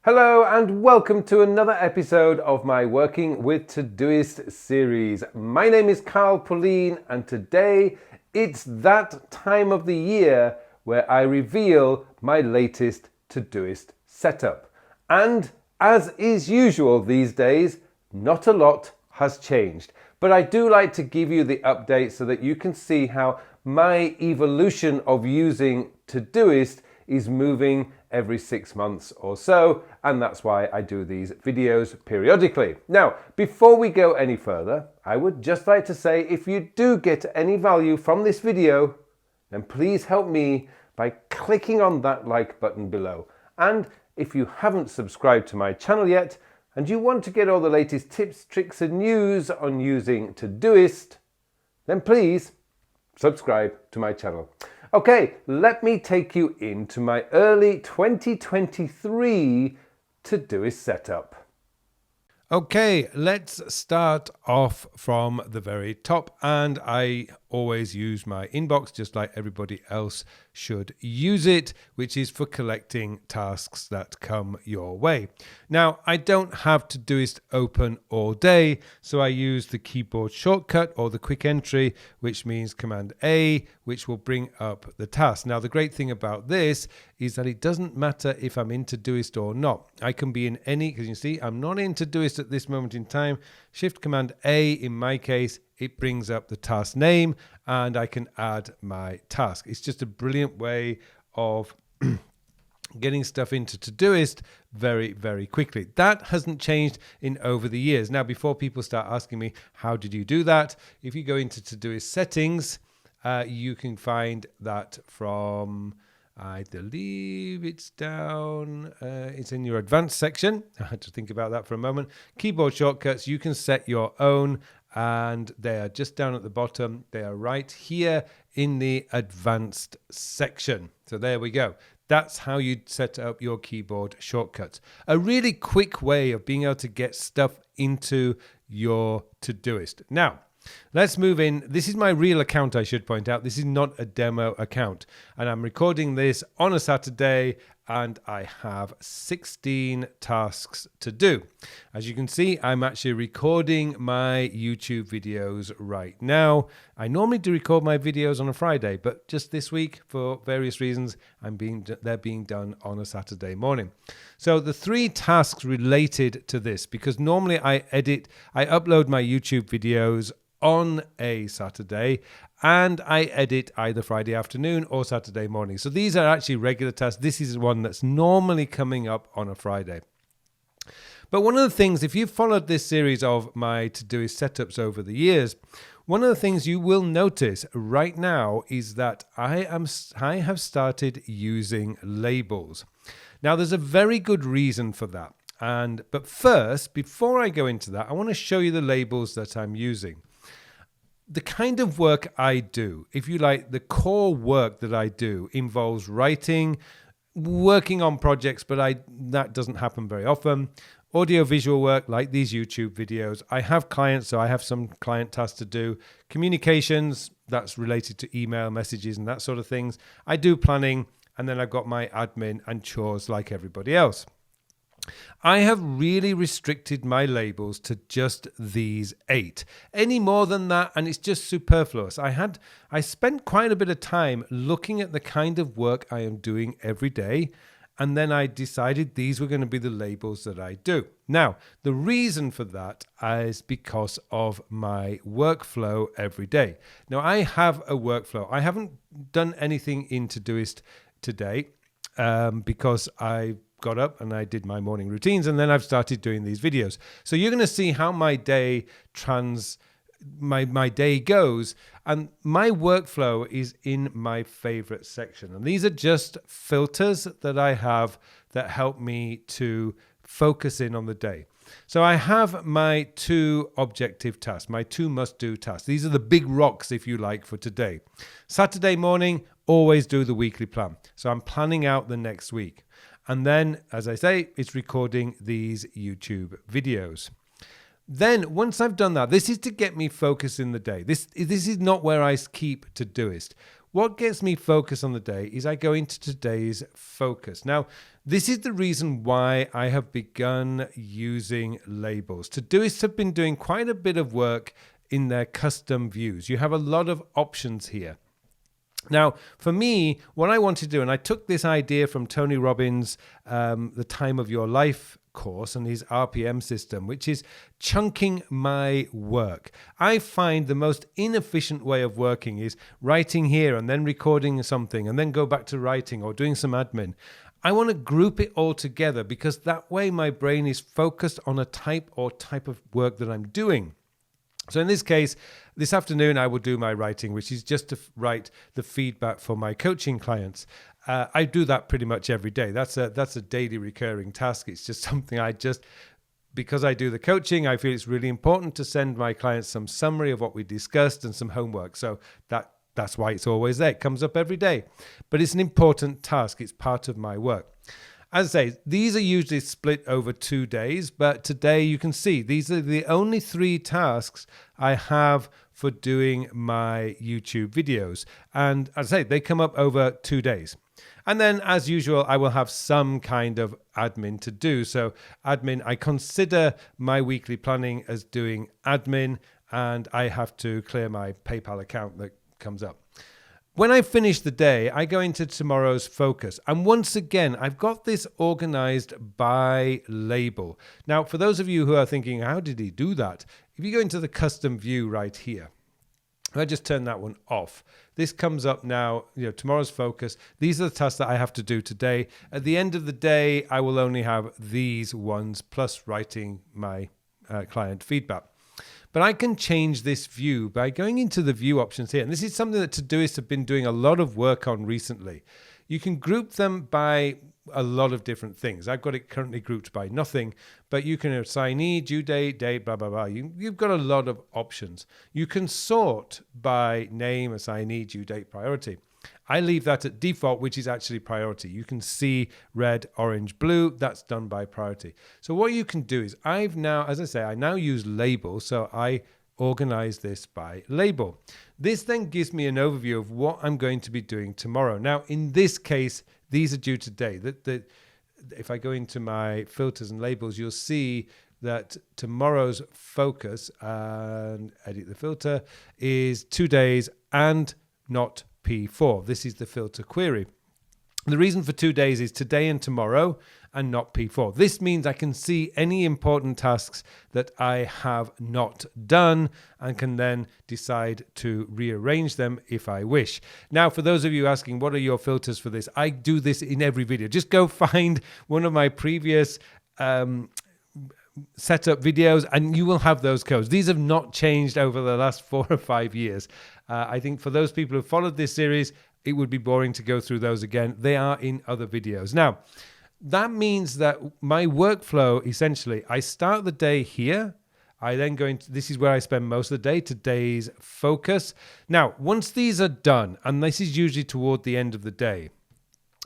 Hello and welcome to another episode of my Working with Todoist series. My name is Pullein and today it's that time of the year where I reveal my latest Todoist setup. And as is usual these days, not a lot has changed. But I do like to give you the update so that you can see how my evolution of using Todoist is moving every 6 months or so, and that's why I do these videos periodically. Now, before we go any further, I would just like to say if you do get any value from this video, then please help me by clicking on that like button below. And if you haven't subscribed to my channel yet, and you want to get all the latest tips, tricks and news on using Todoist, then please subscribe to my channel. Okay, let me take you into my early 2023 Todoist setup. Okay, let's start off from the very top, and I always use my inbox just like everybody else should use it, which is for collecting tasks that come your way. Now, I don't have Todoist open all day, so I use the keyboard shortcut or the quick entry, which means Command A, which will bring up the task. Now, the great thing about this is that it doesn't matter if I'm in Todoist or not. I can be in any, because you see, I'm not in Todoist at this moment in time. Shift Command A, in my case, it brings up the task name and I can add my task. It's just a brilliant way of getting stuff into Todoist very, very quickly. That hasn't changed in over the years. Now, before people start asking me, how did you do that? If you go into Todoist settings, you can find that from, I believe it's down, it's in your advanced section. I had to think about that for a moment. Keyboard shortcuts, you can set your own, and they are just down at the bottom. They are right here in the advanced section. So there we go. That's how you set up your keyboard shortcuts. A really quick way of being able to get stuff into your Todoist. Now, let's move in. This is my real account, I should point out. This is not a demo account. And I'm recording this on a Saturday, and I have 16 tasks to do. As you can see, I'm actually recording my YouTube videos right now. I normally do record my videos on a Friday, but just this week, for various reasons, they're being done on a Saturday morning. So the 3 tasks related to this, because normally I upload my YouTube videos on a Saturday, and I edit either Friday afternoon or Saturday morning. So these are actually regular tasks. This is one that's normally coming up on a Friday. But one of the things, if you've followed this series of my Todoist setups over the years, one of the things you will notice right now is that I have started using labels. Now, there's a very good reason for that. But first, before I go into that, I want to show you the labels that I'm using. The kind of work I do, if you like, the core work that I do involves writing, working on projects, but that doesn't happen very often. Audio-visual work like these YouTube videos. I have clients, so I have some client tasks to do. Communications, that's related to email messages and that sort of things. I do planning, and then I've got my admin and chores like everybody else. I have really restricted my labels to just these 8. Any more than that, and it's just superfluous. I spent quite a bit of time looking at the kind of work I am doing every day, and then I decided these were going to be the labels that I do. Now, the reason for that is because of my workflow every day. Now, I have a workflow. I haven't done anything in Todoist today because I got up and I did my morning routines, and then I've started doing these videos. So you're going to see how my day my day goes, and my workflow is in my favorite section. And these are just filters that I have that help me to focus in on the day. So I have my 2 objective tasks, my 2 must-do tasks. These are the big rocks, if you like, for today. Saturday morning, always do the weekly plan. So I'm planning out the next week. And then, as I say, it's recording these YouTube videos. Then, once I've done that, this is to get me focused in the day. This is not where I keep Todoist. what gets me focused on the day is I go into today's focus. Now, this is the reason why I have begun using labels. Todoists have been doing quite a bit of work in their custom views. You have a lot of options here. Now, for me, what I want to do, and I took this idea from Tony Robbins' The Time of Your Life course and his RPM system, which is chunking my work. I find the most inefficient way of working is writing here and then recording something and then go back to writing or doing some admin. I want to group it all together because that way my brain is focused on a type of work that I'm doing. So in this case, this afternoon I will do my writing, which is just to write the feedback for my coaching clients. I do that pretty much every day. That's a daily recurring task. It's just something because I do the coaching, I feel it's really important to send my clients some summary of what we discussed and some homework. So that's why it's always there. It comes up every day. But it's an important task. It's part of my work. As I say, these are usually split over 2 days, but today you can see these are the only 3 tasks I have for doing my YouTube videos. And as I say, they come up over 2 days. And then, as usual, I will have some kind of admin to do. So admin, I consider my weekly planning as doing admin, and I have to clear my PayPal account that comes up. When I finish the day, I go into tomorrow's focus. And once again, I've got this organized by label. Now, for those of you who are thinking, how did he do that? If you go into the custom view right here, I just turn that one off. This comes up now, tomorrow's focus. These are the tasks that I have to do today. At the end of the day, I will only have these ones plus writing my client feedback. But I can change this view by going into the view options here. And this is something that Todoists have been doing a lot of work on recently. You can group them by a lot of different things. I've got it currently grouped by nothing, but you can assignee, due date, blah, blah, blah. You've got a lot of options. You can sort by name, assignee, due date, priority. I leave that at default, which is actually priority. You can see red, orange, blue. That's done by priority. So what you can do is I now use labels. So I organize this by label. This then gives me an overview of what I'm going to be doing tomorrow. Now, in this case, these are due today. If I go into my filters and labels, you'll see that tomorrow's focus and edit the filter is 2 days and not P4. This is the filter query. The reason for 2 days is today and tomorrow and not P4. This means I can see any important tasks that I have not done and can then decide to rearrange them if I wish. Now, for those of you asking, what are your filters for this? I do this in every video. Just go find one of my previous setup videos and you will have those codes. These have not changed over the last 4 or 5 years. I think for those people who followed this series, it would be boring to go through those again. They are in other videos. Now, that means that my workflow, essentially, I start the day here. I then go into, this is where I spend most of the day, today's focus. Now, once these are done, and this is usually toward the end of the day,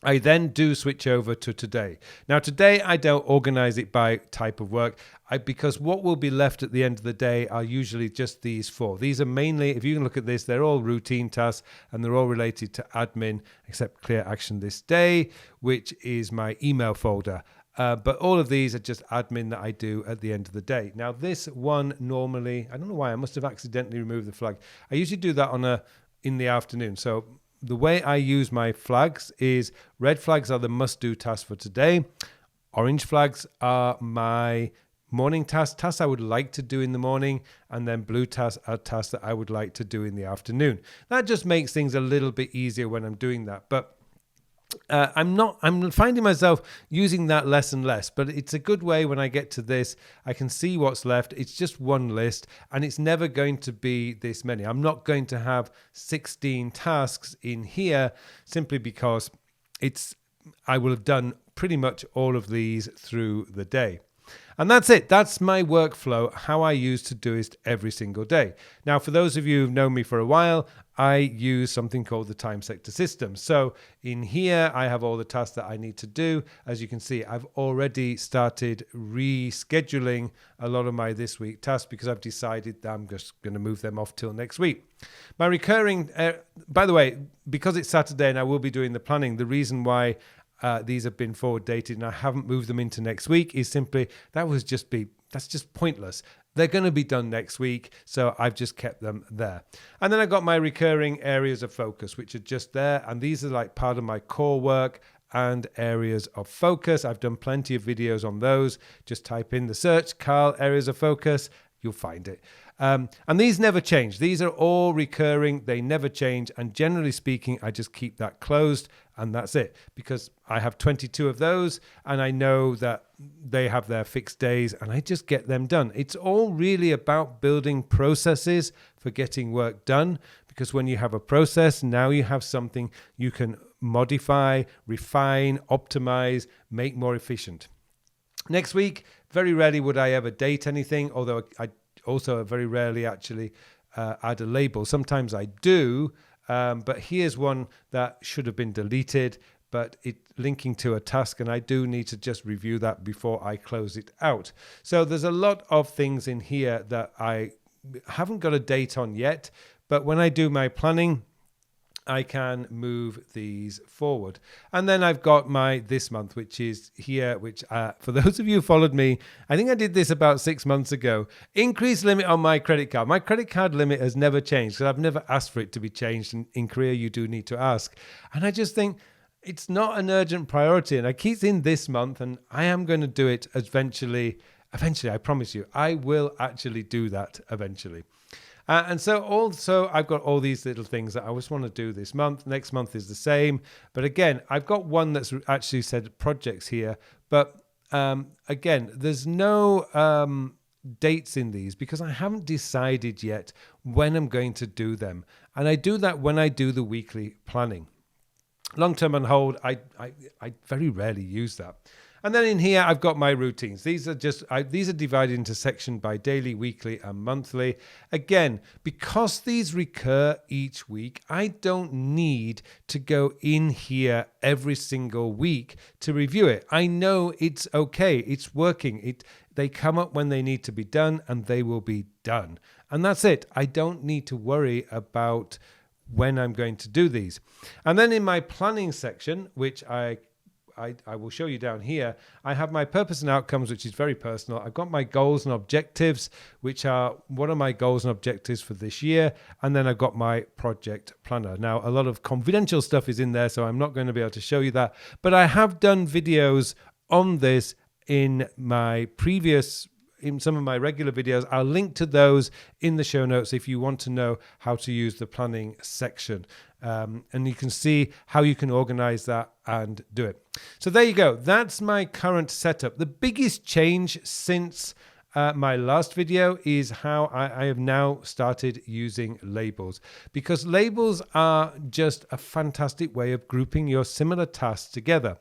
I then do switch over to today. Now, today I don't organize it by type of work because what will be left at the end of the day are usually just these 4. These are mainly, if you can look at this, they're all routine tasks and they're all related to admin, except clear action this day, which is my email folder. But all of these are just admin that I do at the end of the day. Now, this one normally, I don't know why, I must have accidentally removed the flag. I usually do that in the afternoon. So the way I use my flags is red flags are the must-do tasks for today. Orange flags are my morning tasks I would like to do in the morning, and then blue tasks are tasks that I would like to do in the afternoon. That just makes things a little bit easier when I'm doing that. But I'm finding myself using that less and less, but it's a good way when I get to this, I can see what's left. It's just one list and it's never going to be this many. I'm not going to have 16 tasks in here simply because I will have done pretty much all of these through the day. And that's it. That's my workflow, how I use Todoist every single day. Now, for those of you who've known me for a while, I use something called the time sector system. So in here, I have all the tasks that I need to do. As you can see, I've already started rescheduling a lot of my this week tasks because I've decided that I'm just going to move them off till next week. My recurring, by the way, because it's Saturday and I will be doing the planning, the reason why these have been forward dated and I haven't moved them into next week is simply that's just pointless. They're going to be done next week, so I've just kept them there. And then I've got my recurring areas of focus, which are just there, and these are like part of my core work and areas of focus. I've done plenty of videos on those. Just type in the search, Carl, areas of focus, you'll find it. And these never change. These are all recurring. They never change. And generally speaking, I just keep that closed and that's it, because I have 22 of those and I know that they have their fixed days and I just get them done. It's all really about building processes for getting work done, because when you have a process, now you have something you can modify, refine, optimize, make more efficient. Next week, very rarely would I ever date anything, although I also very rarely actually add a label. Sometimes I do, but here's one that should have been deleted, but it linking to a task, and I do need to just review that before I close it out. So there's a lot of things in here that I haven't got a date on yet, but when I do my planning, I can move these forward. And then I've got my this month, which is here, which for those of you who followed me, I think I did this about 6 months ago. Increased limit on my credit card. My credit card limit has never changed, because I've never asked for it to be changed. And in Korea, you do need to ask. And I just think it's not an urgent priority. And I keep in this month, and I am going to do it eventually. Eventually, I promise you, I will actually do that eventually. And so also I've got all these little things that I just want to do this month. Next month is the same. But again, I've got one that's actually said projects here. But again, there's no dates in these because I haven't decided yet when I'm going to do them. And I do that when I do the weekly planning. Long term on hold, I very rarely use that. And then in here, I've got my routines. These are divided into section by daily, weekly, and monthly. Again, because these recur each week, I don't need to go in here every single week to review it. I know it's okay. It's working. They come up when they need to be done, and they will be done. And that's it. I don't need to worry about when I'm going to do these. And then in my planning section, which I will show you down here, I have my purpose and outcomes, which is very personal. I've got my goals and objectives, which are what are my goals and objectives for this year. And then I've got my project planner. Now, a lot of confidential stuff is in there, so I'm not going to be able to show you that. But I have done videos on this in some of my regular videos. I'll link to those in the show notes if you want to know how to use the planning section. And you can see how you can organize that and do it. So there you go. That's my current setup. The biggest change since my last video is how I have now started using labels, because labels are just a fantastic way of grouping your similar tasks together.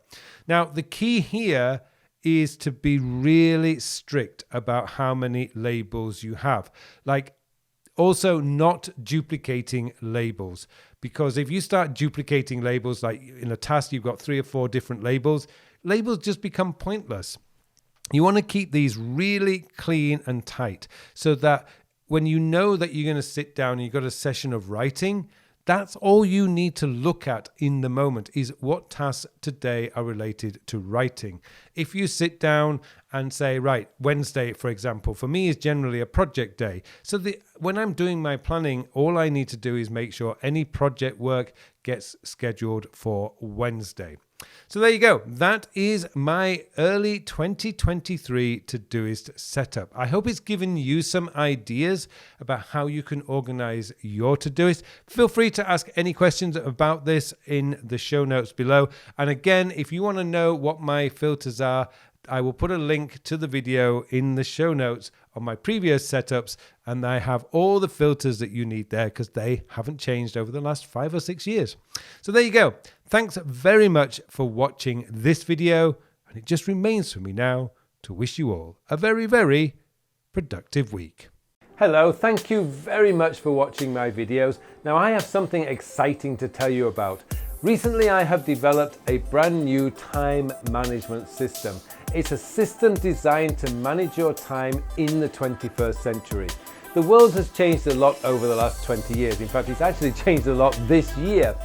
Now, the key here is to be really strict about how many labels you have. Like, also not duplicating labels, because if you start duplicating labels, like in a task, you've got 3 or 4 different labels just become pointless. You want to keep these really clean and tight so that when you know that you're going to sit down and you've got a session of writing, that's all you need to look at in the moment is what tasks today are related to writing. If you sit down and say, right, Wednesday, for example, for me is generally a project day. So when I'm doing my planning, all I need to do is make sure any project work gets scheduled for Wednesday. So there you go. That is my early 2023 Todoist setup. I hope it's given you some ideas about how you can organize your Todoist. Feel free to ask any questions about this in the show notes below. And again, if you want to know what my filters are, I will put a link to the video in the show notes on my previous setups, and I have all the filters that you need there because they haven't changed over the last 5 or 6 years. So there you go. Thanks very much for watching this video, and it just remains for me now to wish you all a very, very productive week. Hello, thank you very much for watching my videos. Now I have something exciting to tell you about. Recently I have developed a brand new time management system. It's a system designed to manage your time in the 21st century. The world has changed a lot over the last 20 years. In fact, it's actually changed a lot this year.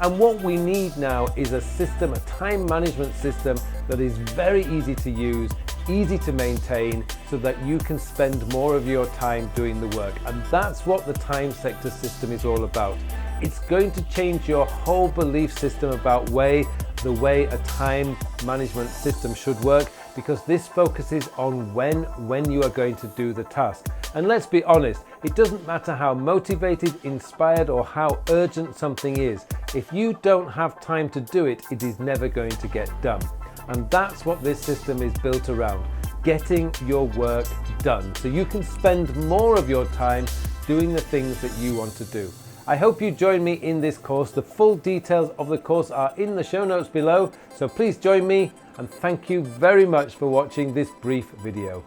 And what we need now is a system, a time management system that is very easy to use, easy to maintain, so that you can spend more of your time doing the work. And that's what the time sector system is all about. It's going to change your whole belief system about the way a time management system should work, because this focuses on when you are going to do the task. And let's be honest, it doesn't matter how motivated, inspired, or how urgent something is. If you don't have time to do it, it is never going to get done. And that's what this system is built around, getting your work done, so you can spend more of your time doing the things that you want to do. I hope you join me in this course. The full details of the course are in the show notes below, so please join me, and thank you very much for watching this brief video.